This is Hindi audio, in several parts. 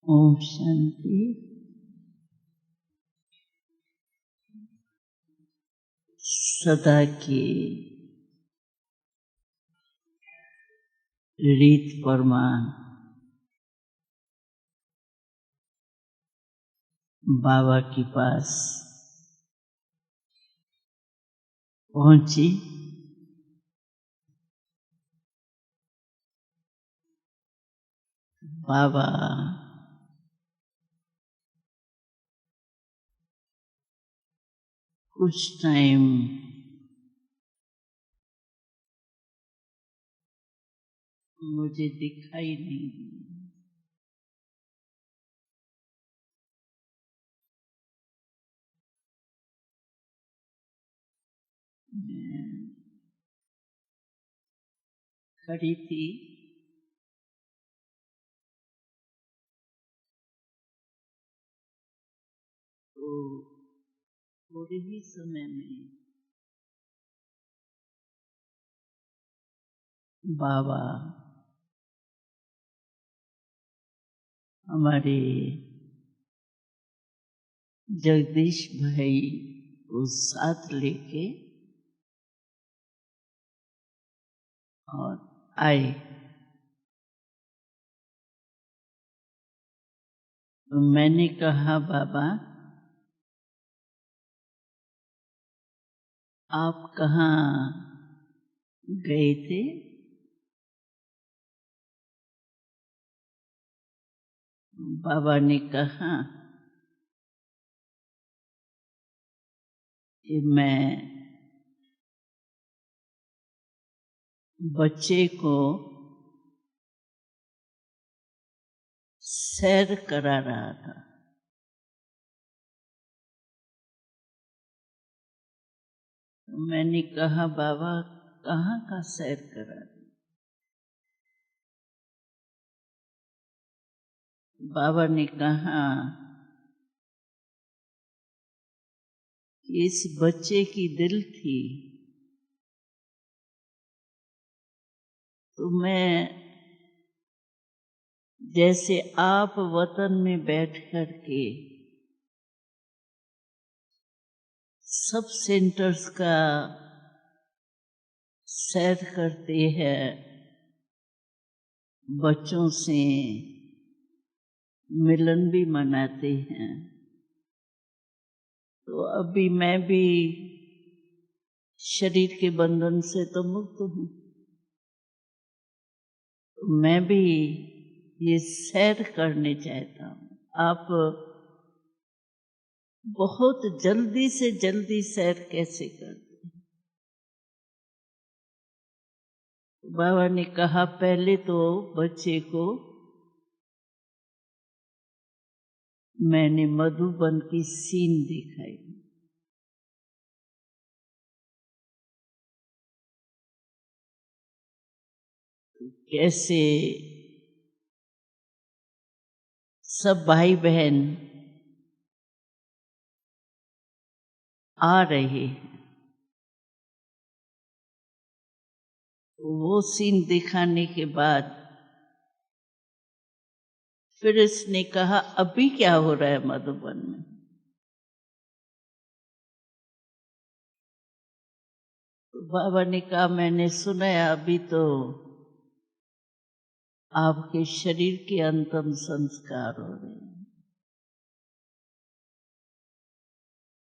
ओम शांति। सदा की रीत प्रमाण बाबा के पास पहुंची। बाबा कुछ टाइम मुझे दिखाई नहीं दिए। मैं खड़ी थी, तो थोड़े ही समय में बाबा हमारे जगदीश भाई को साथ लेके और आए। तो मैंने कहा, बाबा आप कहाँ गए थे? बाबा ने कहा कि मैं बच्चे को सैर करा रहा था। मैंने कहा, बाबा कहाँ का सैर करा रहे? बाबा ने कहा कि इस बच्चे की दिल थी, तो मैं जैसे आप वतन में बैठ कर के सब सेंटर्स का सैर करते हैं, बच्चों से मिलन भी मनाते हैं, तो अभी मैं भी शरीर के बंधन से तो मुक्त हूँ। मैं भी ये सैर करने चाहता हूँ। आप बहुत जल्दी से जल्दी सैर कैसे करते हैं? बाबा ने कहा, पहले तो बच्चे को मैंने मधुबन की सीन दिखाई। कैसे सब भाई बहन आ रहे हैं, वो सीन दिखाने के बाद फिर इसने कहा, अभी क्या हो रहा है मधुबन में? बाबा ने कहा, मैंने सुना है अभी तो आपके शरीर के अंतिम संस्कार हो रहे हैं।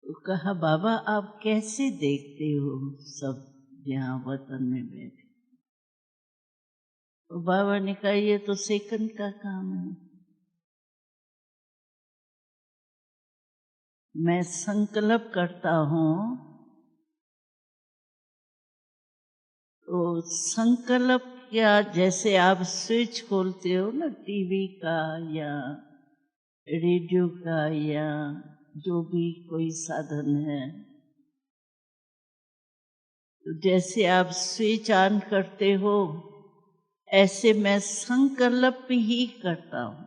तो कहा, बाबा आप कैसे देखते हो सब यहाँ वतन में बैठे? तो बाबा ने कहा, ये तो सेकंड का काम है। मैं संकल्प करता हूँ, तो संकल्प क्या, जैसे आप स्विच खोलते हो ना टीवी का या रेडियो का या जो भी कोई साधन है, तो जैसे आप स्विच ऑन करते हो, ऐसे मैं संकल्प ही करता हूँ।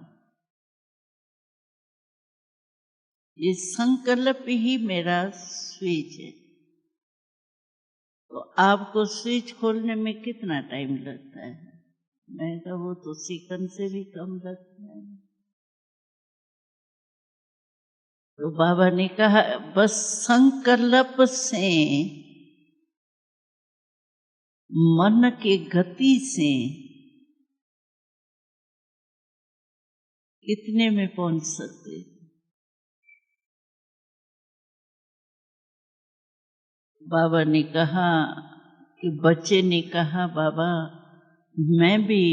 ये संकल्प ही मेरा स्विच है। तो आपको स्विच खोलने में कितना टाइम लगता है? मैं कहा, वो तो सेकंड से भी कम लगता है। तो बाबा ने कहा बस संकल्प से, मन की गति से कितने में पहुंच सकते। बाबा ने कहा कि बच्चे ने कहा बाबा मैं भी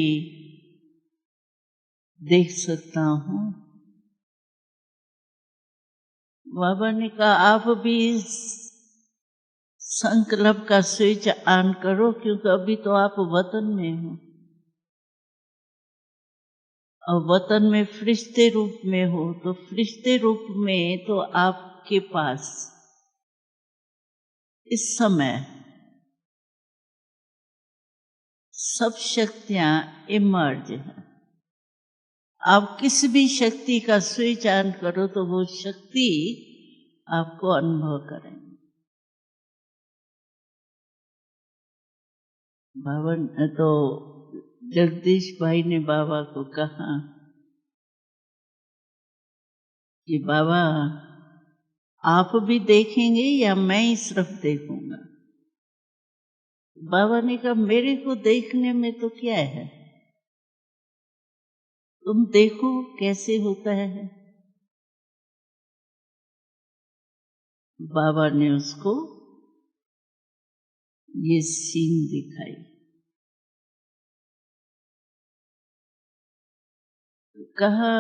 देख सकता हूँ। बाबा ने कहा आप भी संकल्प का स्विच ऑन करो, क्योंकि अभी तो आप वतन में हो और वतन में फरिश्ते रूप में हो, तो फरिश्ते रूप में तो आपके पास इस समय सब शक्तियां इमर्ज हैं। आप किसी भी शक्ति का स्विच ऑन करो तो वो शक्ति आपको अनुभव करेंगे। बाबा तो जगदीश भाई ने बाबा को कहा कि बाबा आप भी देखेंगे या मैं ही सिर्फ देखूंगा। बाबा ने कहा मेरे को देखने में तो क्या है, तुम देखो कैसे होता है। बाबा ने उसको ये सीन दिखाई। कहा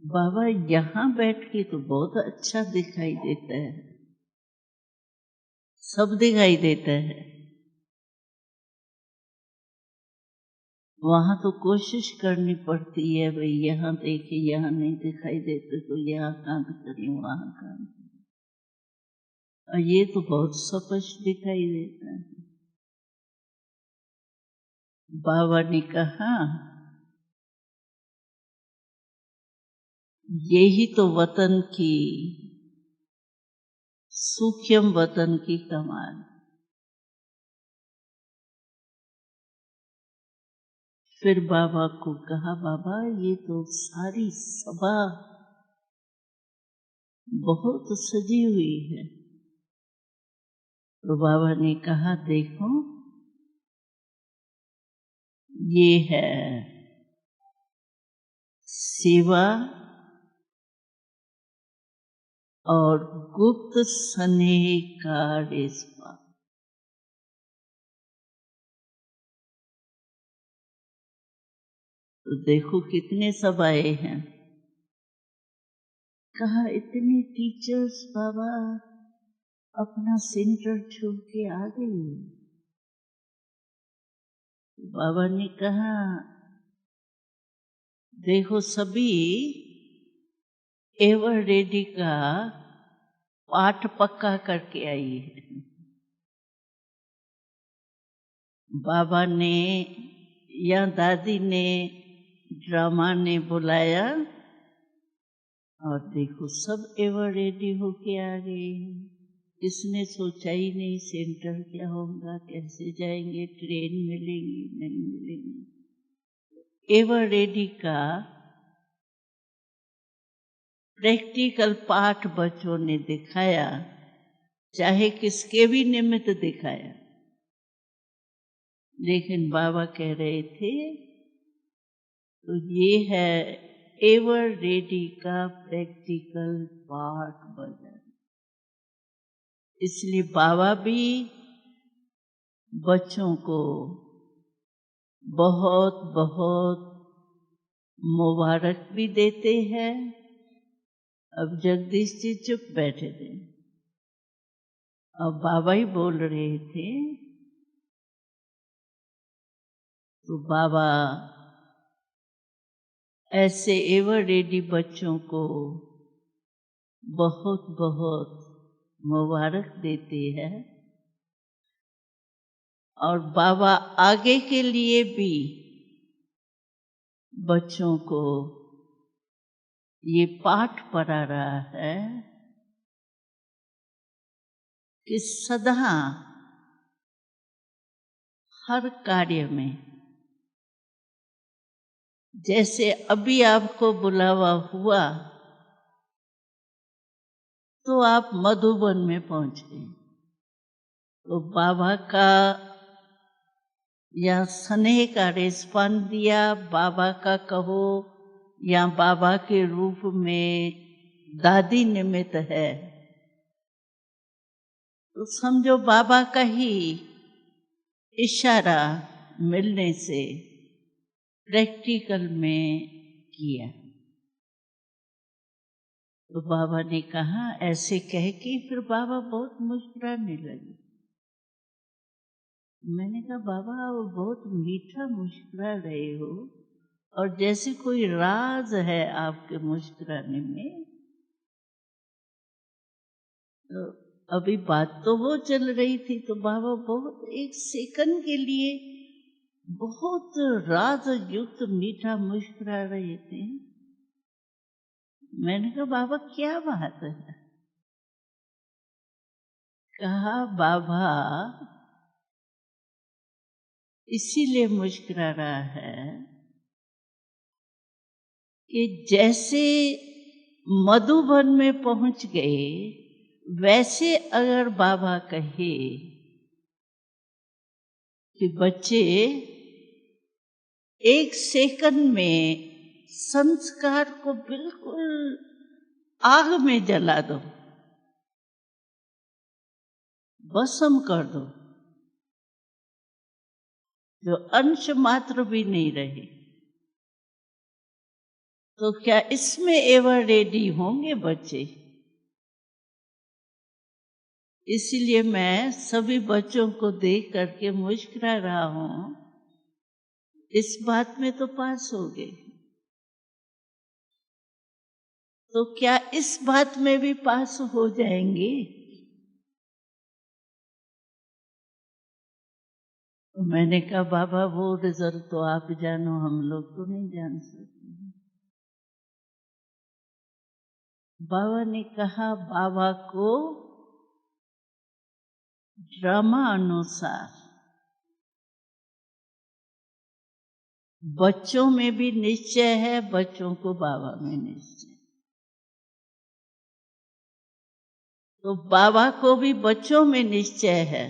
बाबा यहाँ बैठ के तो बहुत अच्छा दिखाई देता है, सब दिखाई देता है। वहां तो कोशिश करनी पड़ती है भाई, यहाँ देखे यहाँ नहीं दिखाई देते तो यहाँ काम करें वहां काम करें, और ये तो बहुत स्पष्ट दिखाई देता है। बाबा ने कहा यही तो वतन की, सूक्ष्म वतन की कमाल। फिर बाबा को कहा बाबा ये तो सारी सभा बहुत सजी हुई है। तो बाबा ने कहा देखो ये है सेवा और गुप्त स्नेह का रेशमा। तो देखो कितने सब आए हैं। कहा इतने टीचर्स बाबा अपना सेंटर छोड़ के आ गए। बाबा ने कहा देखो सभी एवर रेडी का पाठ पक्का करके आई है। बाबा ने या दादी ने ड्रामा ने बुलाया और देखो सब एवर रेडी होके आ गए। किसने सोचा ही नहीं सेंटर क्या होगा, कैसे जाएंगे, ट्रेन मिलेंगी नहीं मिलेंगी। एवर रेडी का प्रैक्टिकल पाठ बच्चों ने दिखाया, चाहे किसके भी निमित्त दिखाया। लेकिन बाबा कह रहे थे तो ये है एवर रेडी का प्रैक्टिकल पाठ बजा। इसलिए बाबा भी बच्चों को बहुत बहुत मुबारक भी देते हैं। अब जगदीश जी चुप बैठे थे, अब बाबा ही बोल रहे थे। तो बाबा ऐसे एवर रेडी बच्चों को बहुत बहुत मुबारक देते हैं। और बाबा आगे के लिए भी बच्चों को ये पाठ पढ़ा रहा है कि सदा हर कार्य में जैसे अभी आपको बुलावा हुआ तो आप मधुबन में पहुंच गए, तो बाबा का या स्नेह का रिस्पॉन्स दिया, बाबा का कहो या बाबा के रूप में दादी निमित्त है, तो समझो बाबा का ही इशारा मिलने से प्रैक्टिकल में किया। तो बाबा ने कहा, ऐसे कह के फिर बाबा बहुत मुस्कुराने लगे। मैंने कहा, बाबा आप बहुत मीठा मुस्कुरा रहे हो और जैसे कोई राज है आपके मुस्कुराने में। तो अभी बात तो वो चल रही थी, तो बाबा बहुत एक सेकंड के लिए बहुत राज युक्त मीठा मुस्कुरा रहे थे। मैंने कहा, बाबा क्या बात है? कहा, बाबा इसीलिए मुस्कुरा रहा है कि जैसे मधुबन में पहुंच गए, वैसे अगर बाबा कहे कि बच्चे एक सेकंड में संस्कार को बिल्कुल आग में जला दो, भस्म कर दो, जो अंश मात्र भी नहीं रहे, तो क्या इसमें एवर रेडी होंगे बच्चे? इसीलिए मैं सभी बच्चों को देख करके मुस्कुरा रहा हूं। इस बात में तो पास हो गए, तो क्या इस बात में भी पास हो जाएंगे? मैंने कहा, बाबा वो रिजल्ट तो आप जानो, हम लोग तो नहीं जान सकते। बाबा ने कहा, बाबा को ड्रामा अनुसार बच्चों में भी निश्चय है, बच्चों को बाबा में निश्चय। तो बाबा को भी बच्चों में निश्चय है,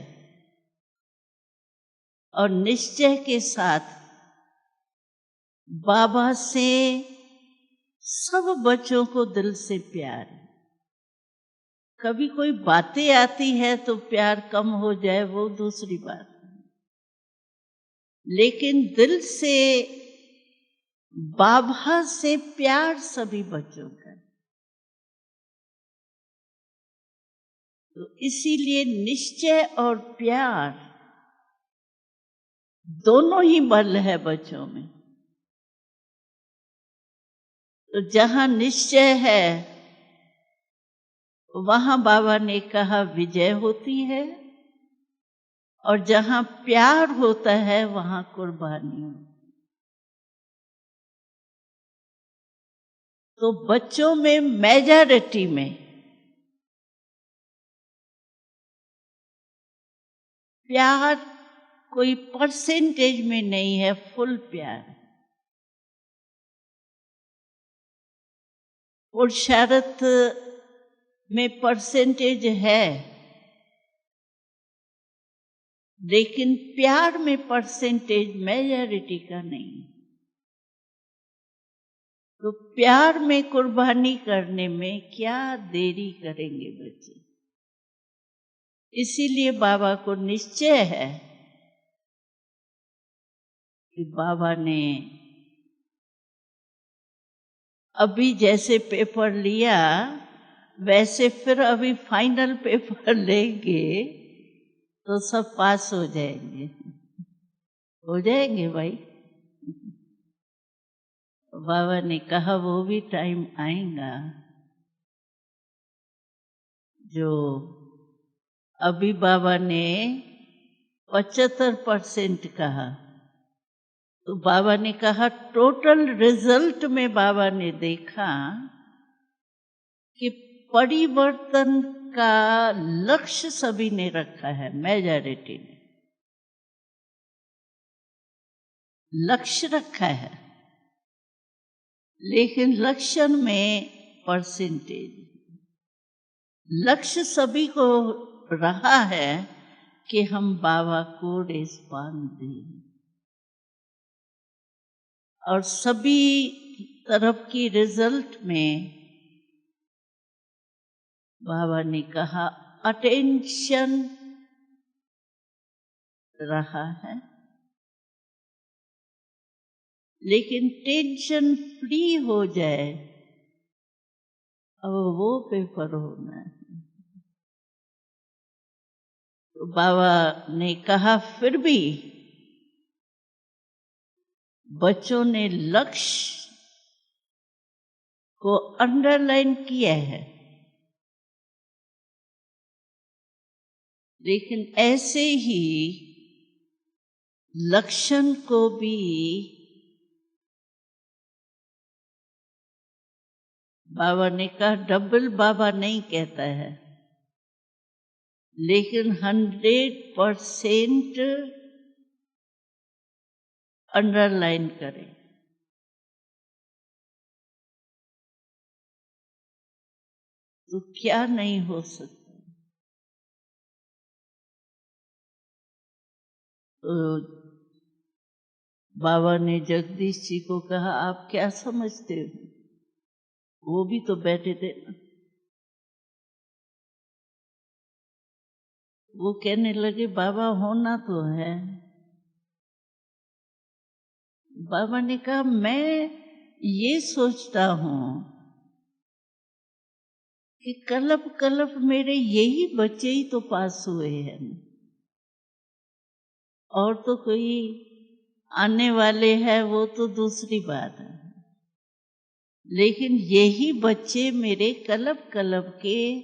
और निश्चय के साथ बाबा से सब बच्चों को दिल से प्यार है। कभी कोई बातें आती है तो प्यार कम हो जाए, वो दूसरी बात है, लेकिन दिल से बाबा से प्यार सभी बच्चों का। तो इसीलिए निश्चय और प्यार दोनों ही बल है बच्चों में। तो जहां निश्चय है वहां बाबा ने कहा विजय होती है, और जहां प्यार होता है वहां कुर्बानी होती है। तो बच्चों में मेजॉरिटी में प्यार कोई परसेंटेज में नहीं है, फुल प्यार। पुरुषार्थ में परसेंटेज है, लेकिन प्यार में परसेंटेज मेजॉरिटी का नहीं। तो प्यार में कुर्बानी करने में क्या देरी करेंगे बच्चे? इसीलिए बाबा को निश्चय है कि बाबा ने अभी जैसे पेपर लिया वैसे फिर अभी फाइनल पेपर लेंगे तो सब पास हो जाएंगे। हो जाएंगे भाई। बाबा ने कहा वो भी टाइम आएगा जो अभी बाबा ने 75% कहा, तो बाबा ने कहा टोटल रिजल्ट में बाबा ने देखा कि परिवर्तन का लक्ष्य सभी ने रखा है, मेजॉरिटी ने लक्ष्य रखा है। लेकिन लक्षण में परसेंटेज। लक्ष्य सभी को रहा है कि हम बाबा को रिस्पॉन्ड दें, और सभी तरफ की रिजल्ट में बाबा ने कहा अटेंशन रहा है, लेकिन टेंशन फ्री हो जाए, अब वो पेपर होना है। तो बाबा ने कहा फिर भी बच्चों ने लक्ष्य को अंडरलाइन किया है, लेकिन ऐसे ही लक्षण को भी बाबा ने कहा डबल बाबा नहीं कहता है, लेकिन 100% अंडरलाइन करें। तो क्या नहीं हो सकता। तो बाबा ने जगदीश जी को कहा आप क्या समझते हो? वो भी तो बैठे थे ना। वो कहने लगे बाबा होना तो है। बाबा ने कहा मैं ये सोचता हूं कि कलप कलप मेरे यही बच्चे ही तो पास हुए हैं, और तो कोई आने वाले हैं वो तो दूसरी बात है, लेकिन यही बच्चे मेरे कलप कलप के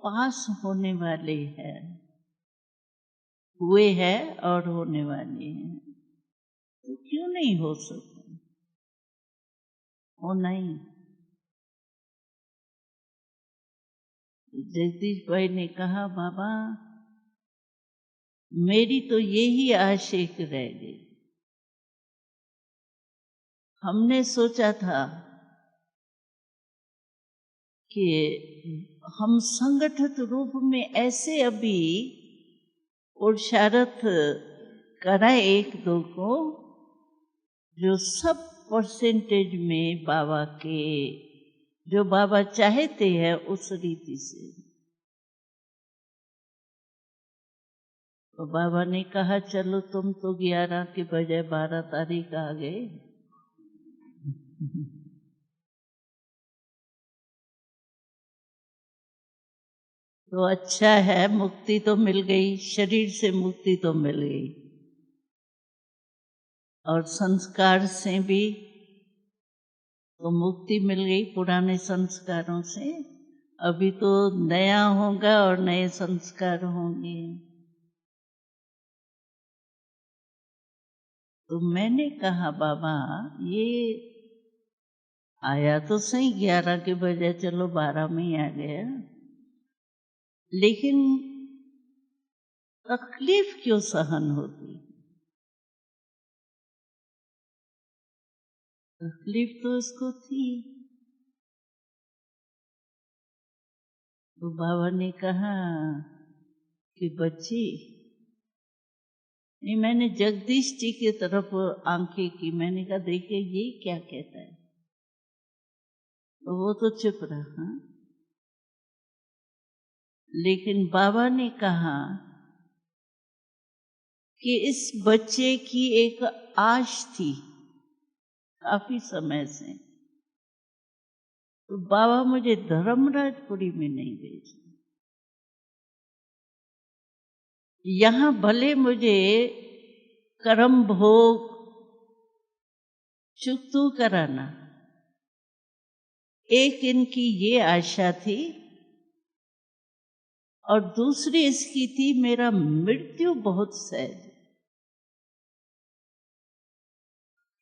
पास होने वाले हैं, हुए हैं और होने वाले हैं। तो क्यों नहीं हो सकता? होना ही। जगदीश भाई ने कहा बाबा मेरी तो यही आशिक रह गई। हमने सोचा था कि हम संगठित रूप में ऐसे अभी पुरुषार्थ कराए एक दो को, जो सब परसेंटेज में बाबा के जो बाबा चाहते हैं उस रीति से। तो बाबा ने कहा चलो तुम तो 11 के बजाय 12 तारीख आ गए। तो अच्छा है, मुक्ति तो मिल गई, शरीर से मुक्ति तो मिल गई, और संस्कार से भी तो मुक्ति मिल गई, पुराने संस्कारों से। अभी तो नया होगा और नए संस्कार होंगे। तो मैंने कहा बाबा ये आया तो सही 11 के बजाय चलो 12 में ही आ गया, लेकिन तकलीफ क्यों सहन होती? तकलीफ तो इसको थी। तो बाबा ने कहा कि बच्ची, नहीं, मैंने जगदीश जी की तरफ आंखें की, मैंने कहा देखिए ये क्या कहता है। तो वो तो चुप रहा, लेकिन बाबा ने कहा कि इस बच्चे की एक आश थी काफी समय से, तो बाबा मुझे धर्मराजपुरी में नहीं भेजे, यहाँ भले मुझे कर्म भोग चुकतू कराना। एक इनकी ये आशा थी, और दूसरी इसकी थी मेरा मृत्यु बहुत सहज,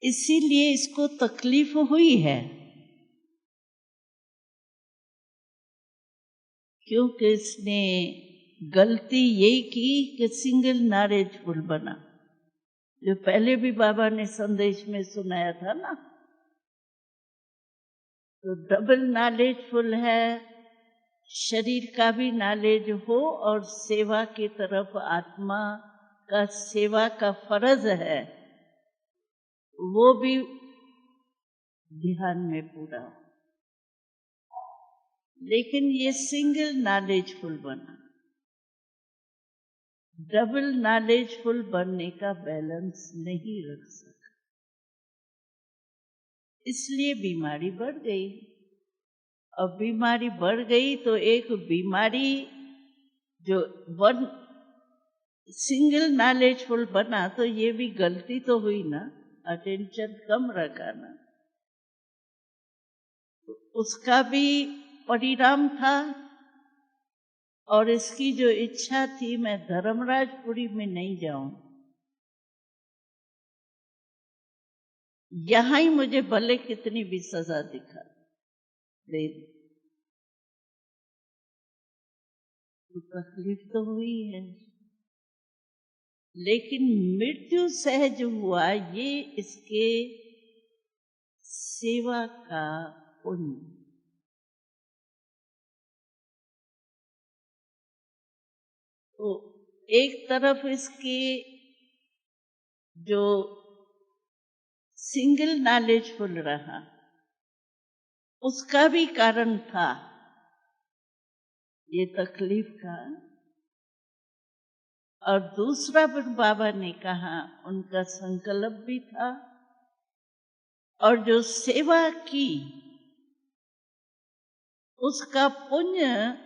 इसीलिए इसको तकलीफ हुई है, क्योंकि इसने गलती यही की कि सिंगल नॉलेजफुल बना, जो पहले भी बाबा ने संदेश में सुनाया था ना। तो डबल नॉलेजफुल है, शरीर का भी नॉलेज हो और सेवा की तरफ आत्मा का सेवा का फर्ज है वो भी ध्यान में पूरा हो। लेकिन ये सिंगल नॉलेजफुल बना, डबल नॉलेजफुल बनने का बैलेंस नहीं रख सका, इसलिए बीमारी बढ़ गई। अब बीमारी बढ़ गई तो एक बीमारी जो वन सिंगल नॉलेजफुल बना तो ये भी गलती तो हुई ना, अटेंशन कम रखा ना, तो उसका भी परिणाम था। और इसकी जो इच्छा थी मैं धर्मराजपुरी में नहीं जाऊं, यहां ही मुझे भले कितनी भी सजा दिखा दे, तो तकलीफ तो हुई है, लेकिन मृत्यु सहज हुआ ये इसके सेवा का पुण्य। तो एक तरफ इसके जो सिंगल नॉलेजफुल रहा उसका भी कारण था ये तकलीफ का, और दूसरा फिर बाबा ने कहा उनका संकल्प भी था, और जो सेवा की उसका पुण्य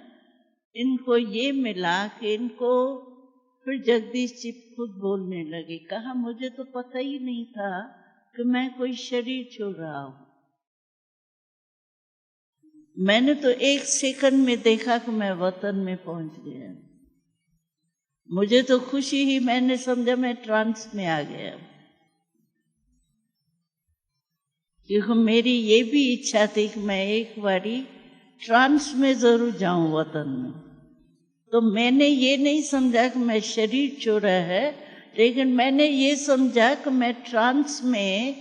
इनको ये मिला कि इनको फिर जगदीश जी खुद बोलने लगे, कहा मुझे तो पता ही नहीं था कि मैं कोई शरीर छोड़ रहा हूं, मैंने तो एक सेकंड में देखा कि मैं वतन में पहुंच गया, मुझे तो खुशी ही, मैंने समझा मैं ट्रांस में आ गया, क्योंकि मेरी ये भी इच्छा थी कि मैं एक बारी ट्रांस में जरूर जाऊं वतन में। तो मैंने ये नहीं समझा कि मैं शरीर छोड़ा है, लेकिन मैंने ये समझा कि मैं ट्रांस में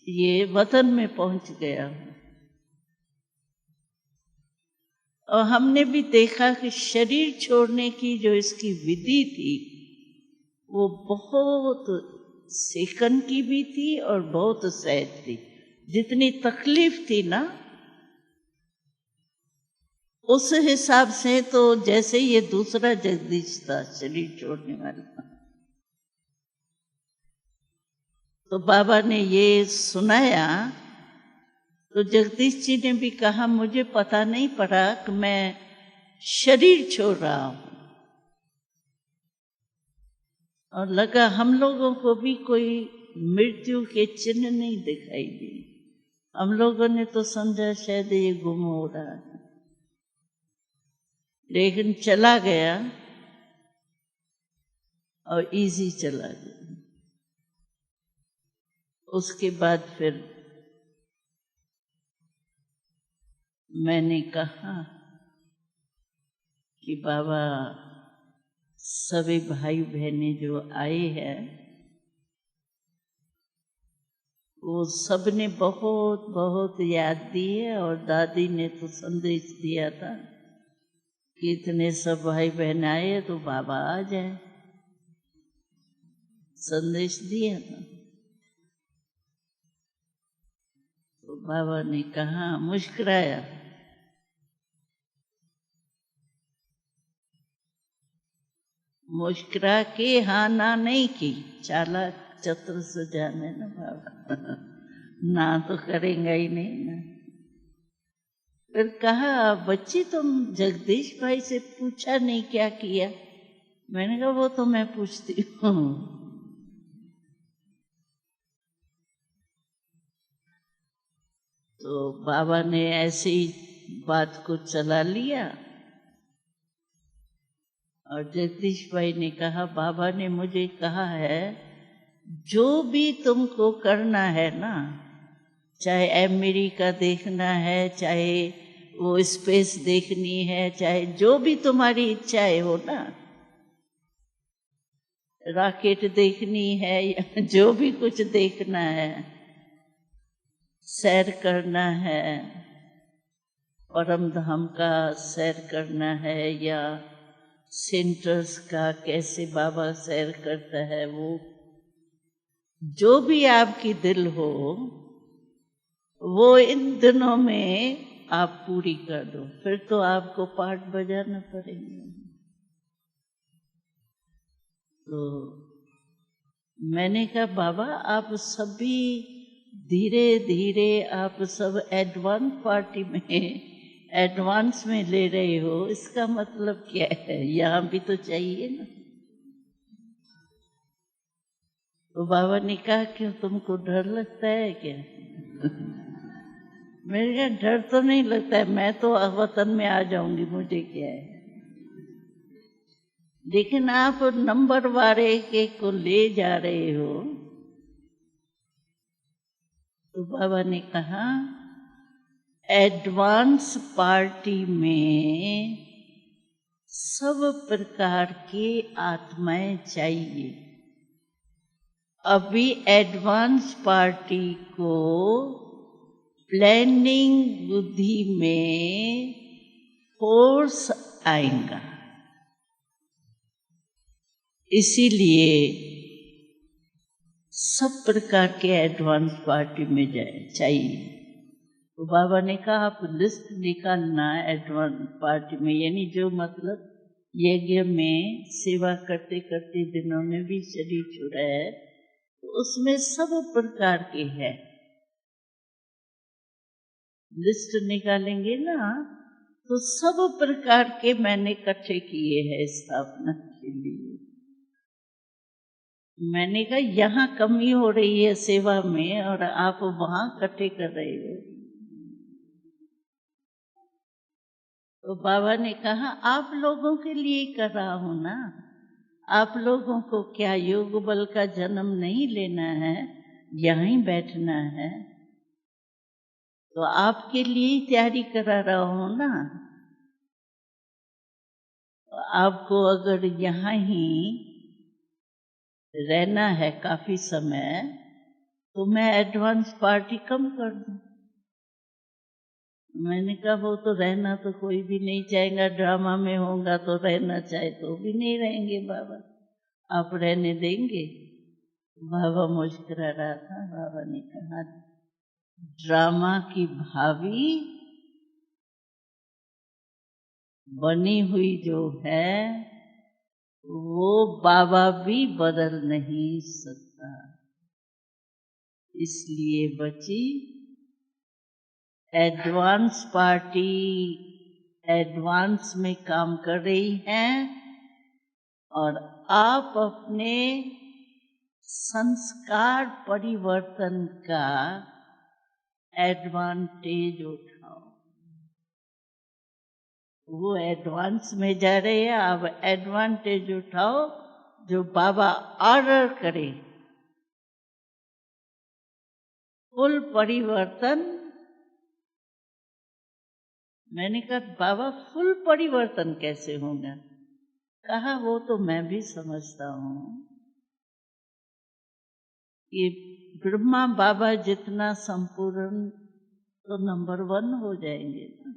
ये वतन में पहुंच गया हूं। और हमने भी देखा कि शरीर छोड़ने की जो इसकी विधि थी वो बहुत सेकंड की भी थी और बहुत सहज थी। जितनी तकलीफ थी ना उस हिसाब से तो जैसे ये दूसरा जगदीश था शरीर छोड़ने वाला। तो बाबा ने ये सुनाया तो जगदीश जी ने भी कहा मुझे पता नहीं पड़ा कि मैं शरीर छोड़ रहा हूं, और लगा हम लोगों को भी कोई मृत्यु के चिन्ह नहीं दिखाई दी, हम लोगों ने तो समझा शायद ये गुम हो रहा है, लेकिन चला गया और इजी चला गया। उसके बाद फिर मैंने कहा कि बाबा सभी भाई बहनें जो आए हैं वो सब ने बहुत बहुत याद दी है, और दादी ने तो संदेश दिया था कि इतने सब भाई बहन आए तो बाबा आ जाए, संदेश दिया था। तो बाबा ने कहा, मुस्कुराया, मुस्कुरा के हाँ ना नहीं की, चालाक चतुर से जाने ना बाबा ना तो करेंगे ही नहीं ना। फिर कहा बच्ची तुम जगदीश भाई से पूछा नहीं क्या किया? मैंने कहा वो तो मैं पूछती हूँ। तो बाबा ने ऐसी बात को चला लिया, और जगदीश भाई ने कहा बाबा ने मुझे कहा है जो भी तुमको करना है ना, चाहे अमेरिका देखना है, चाहे वो स्पेस देखनी है, चाहे जो भी तुम्हारी इच्छाएं हो ना, रॉकेट देखनी है या जो भी कुछ देखना है, सैर करना है, परम धाम का सैर करना है या सेंटर्स का कैसे बाबा सैर करता है, वो जो भी आपकी दिल हो वो इन दिनों में आप पूरी कर दो, फिर तो आपको पाठ बजाना पड़ेगा। तो मैंने कहा बाबा आप सभी धीरे धीरे आप सब एडवांस पार्टी में एडवांस में ले रहे हो, इसका मतलब क्या है, यहाँ भी तो चाहिए ना। तो बाबा ने कहा क्यों तुमको डर लगता है क्या? मेरे क्या डर तो नहीं लगता है, मैं तो वतन में आ जाऊंगी, मुझे क्या है। लेकिन आप नंबर वाले के को ले जा रहे हो। तो बाबा ने कहा एडवांस पार्टी में सब प्रकार की आत्माएं चाहिए। अभी एडवांस पार्टी को प्लानिंग बुद्धि में फोर्स आएगा, इसीलिए सब प्रकार के एडवांस पार्टी में जाए चाहिए। तो बाबा ने कहा आप लिस्ट निकालना एडवांस पार्टी में, यानी जो मतलब यज्ञ में सेवा करते करते दिनों में भी शरीर छुड़ा है, तो उसमें सब प्रकार के हैं। लिस्ट निकालेंगे ना तो सब प्रकार के मैंने इकट्ठे किए हैं स्थापना के लिए। मैंने कहा यहाँ कमी हो रही है सेवा में और आप वहां इकट्ठे कर रहे हो। तो बाबा ने कहा आप लोगों के लिए कर रहा हूं ना, आप लोगों को क्या योग बल का जन्म नहीं लेना है, यहीं बैठना है, तो आपके लिए तैयारी करा रहा हूं ना। आपको अगर यहाँ ही रहना है काफी समय, तो मैं एडवांस पार्टी कम कर दूं। मैंने कहा वो तो रहना तो कोई भी नहीं चाहेगा, ड्रामा में होगा तो रहना चाहे तो भी नहीं रहेंगे बाबा, आप रहने देंगे? बाबा मुस्कुरा रहा था। बाबा ने कहा ड्रामा की भाभी बनी हुई जो है वो बाबा भी बदल नहीं सकता, इसलिए बची एडवांस पार्टी एडवांस में काम कर रही है और आप अपने संस्कार परिवर्तन का एडवांटेज उठाओ। वो एडवांस में जा रहे हैं, आप एडवांटेज उठाओ जो बाबा ऑर्डर करे। फुल परिवर्तन। मैंने कहा बाबा फुल परिवर्तन कैसे होगा? कहा वो तो मैं भी समझता हूं कि ब्रह्मा बाबा जितना संपूर्ण तो नंबर 1 हो जाएंगे ना,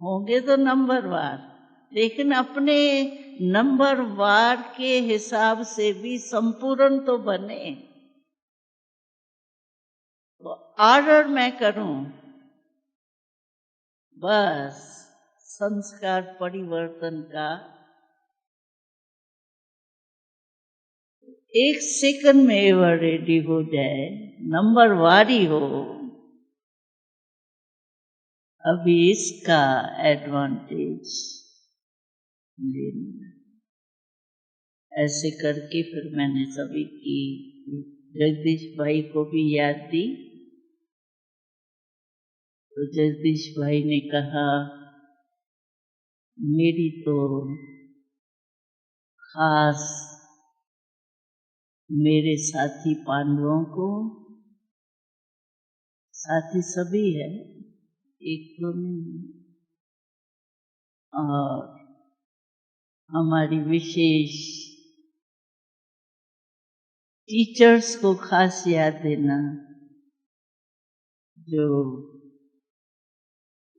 होंगे तो नंबर वार, लेकिन अपने नंबर वार के हिसाब से भी संपूर्ण तो बने। तो ऑर्डर मैं करूं, बस संस्कार परिवर्तन का 1 सेकंड में वह रेडी हो जाए, नंबर वारी हो। अभी इसका एडवांटेज लेना। ऐसे करके फिर मैंने सभी की जगदीश भाई को भी याद दी। तो जगदीश भाई ने कहा मेरी तो खास मेरे साथी पांडवों को, साथी सभी है, एक तो नहीं, और हमारी विशेष टीचर्स को खास याद देना, जो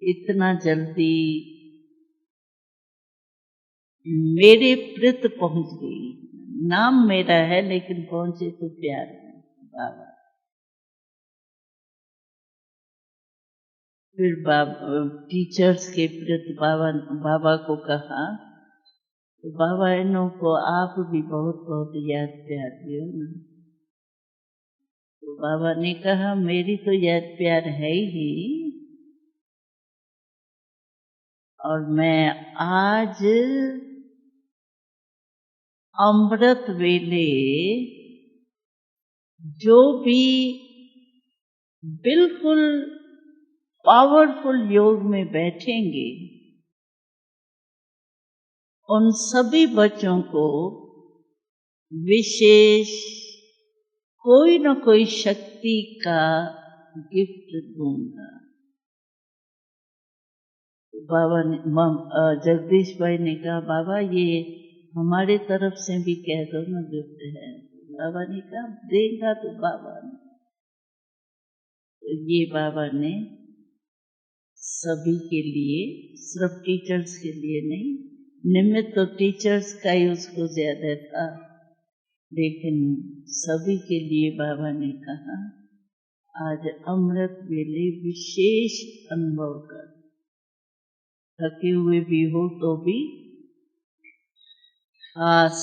इतना जल्दी मेरे प्रत पहुंच गई। नाम मेरा है लेकिन पहुंचे तो प्यार में बाबा। फिर टीचर्स के प्रति बाबा को कहा, तो बाबा इन्हों को आप भी बहुत बहुत याद प्यार दियो ना। तो बाबा ने कहा मेरी तो याद प्यार है ही, और मैं आज अमृत वेले जो भी बिल्कुल पावरफुल योग में बैठेंगे, उन सभी बच्चों को विशेष कोई न कोई शक्ति का गिफ्ट दूंगा। बाबा ने जगदीश भाई ने कहा बाबा ये हमारे तरफ से भी कह दो ना गिफ्ट है। बाबा ने कहा देगा तो बाबा ने। तो ये बाबा ने सभी के लिए, सिर्फ टीचर्स के लिए नहीं, निमित्त तो टीचर्स का ही उसको ज्यादा था, लेकिन सभी के लिए बाबा ने कहा आज अमृत वेले विशेष अनुभव कर, थके हुए भी हो तो भी खास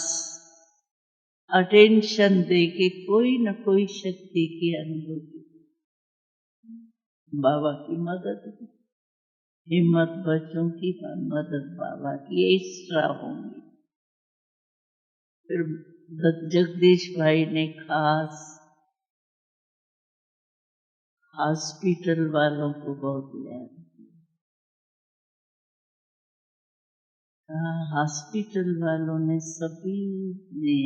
अटेंशन दे के कोई न कोई शक्ति की अनुभूति, बाबा की मदद, हिम्मत बच्चों की मदद बाबा की एक्स्ट्रा होंगी। फिर जगदीश भाई ने खास हॉस्पिटल वालों को बहुत याद किया। हॉस्पिटल वालों ने सभी ने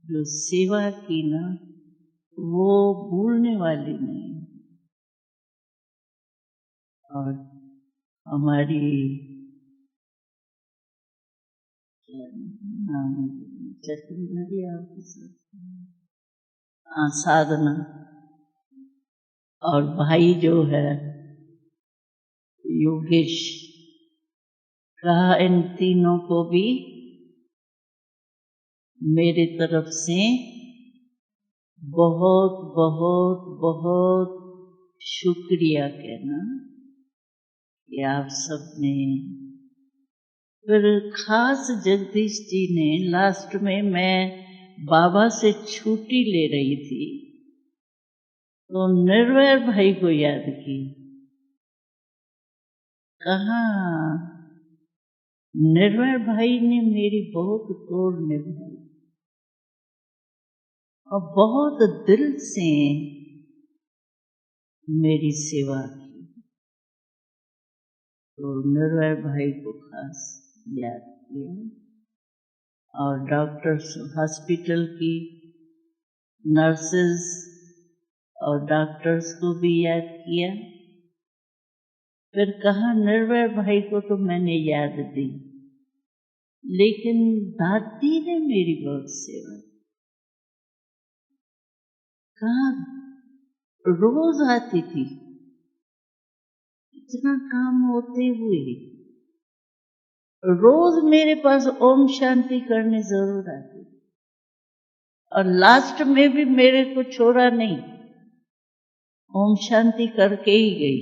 जो सेवा की ना वो भूलने वाली नहीं। और हमारी साधना और भाई जो है योगेश, कहा इन तीनों को भी मेरी तरफ से बहुत बहुत बहुत शुक्रिया कहना कि आप सबने। फिर खास जगदीश जी ने लास्ट में, मैं बाबा से छुट्टी ले रही थी तो निर्भय भाई को याद की। कहा निर्भय भाई ने मेरी बहुत तोड़ निभाई और बहुत दिल से मेरी सेवा की, तो निर्भय भाई को खास याद किया। और डॉक्टर्स, हॉस्पिटल की नर्सेस और डॉक्टर्स को भी याद किया। फिर कहा निर्भय भाई को तो मैंने याद दी, लेकिन दादी ने मेरी बहुत सेवा की। कहा रोज आती थी, इतना काम होते हुए रोज मेरे पास ओम शांति करने जरूर आती, और लास्ट में भी मेरे को छोड़ा नहीं, ओम शांति करके ही गई।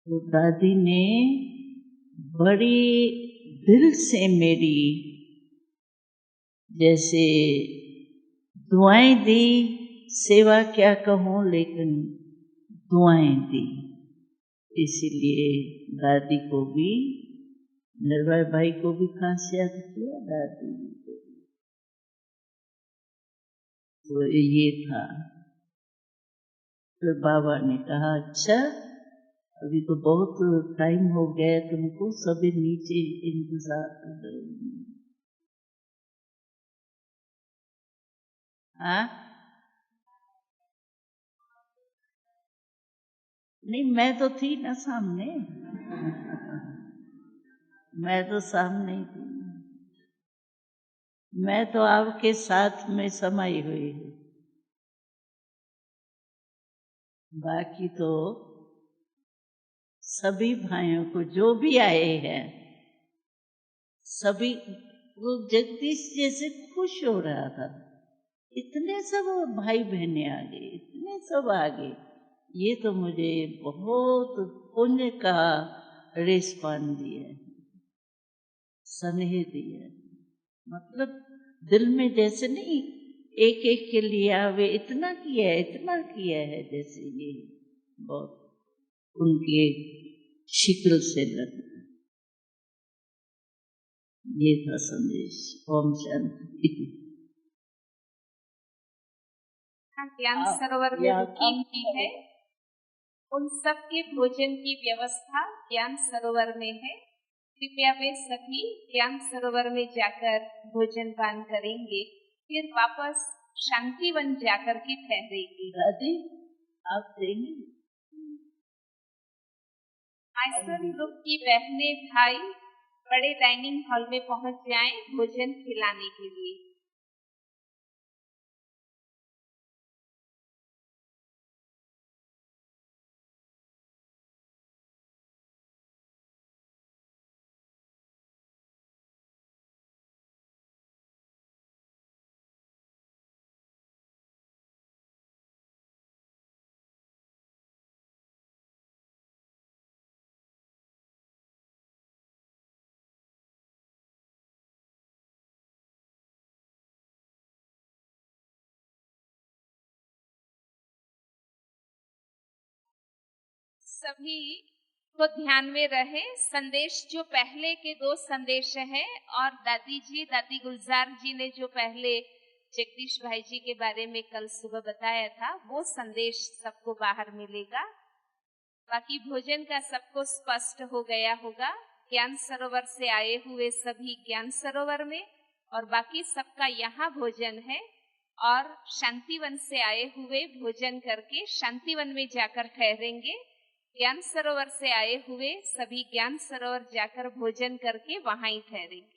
तो दादी ने बड़ी दिल से मेरी जैसे दुआएं दी, सेवा क्या कहूं, लेकिन दुआएं दी। इसीलिए दादी को भी, निर्भय भाई को भी खास याद किया, दादी को भी। तो ये था। फिर बाबा ने कहा अच्छा अभी तो बहुत टाइम हो गया, तुमको सभी नीचे इंतजार कर रहे हैं। हाँ नहीं, मैं तो थी ना सामने, मैं तो सामने ही थी, मैं तो आपके साथ में समाई हुई हूँ। बाकी तो सभी भाइयों को जो भी आए हैं, सभी वो जगदीश जैसे खुश हो रहा था। इतने सब भाई बहने आ गए, इतने सब आ गए। ये तो मुझे बहुत पुण्य का रेस्पॉन दिया, स्नेह दिया। मतलब दिल में जैसे नहीं, एक एक के लिए आवे, इतना किया है, इतना किया है, जैसे ये बहुत उनके शिकल से लग। ये था संदेश। ओम शांति। ज्ञान सरोवर में बुकिंग की है, उन सब के भोजन की व्यवस्था ज्ञान सरोवर में है। कृपया वे सभी ज्ञान सरोवर में जाकर भोजन पान करेंगे, फिर वापस शांतिवन जाकर के ठहरेंगे। दादी आप देंगे? आश्रम ग्रुप की बहनें भाई बड़े डाइनिंग हॉल में पहुंच जाएं भोजन खिलाने के लिए। सभी को ध्यान में रहे, संदेश जो पहले के 2 संदेश हैं और दादी गुलजार जी ने जो पहले जगदीश भाई जी के बारे में कल सुबह बताया था, वो संदेश सबको बाहर मिलेगा। बाकी भोजन का सबको स्पष्ट हो गया होगा। ज्ञान सरोवर से आए हुए सभी ज्ञान सरोवर में, और बाकी सबका यहाँ भोजन है, और शांतिवन से आए हुए भोजन करके शांतिवन में जाकर ठहरेंगे। ज्ञान सरोवर से आए हुए सभी ज्ञान सरोवर जाकर भोजन करके वहां ही ठहरेंगे।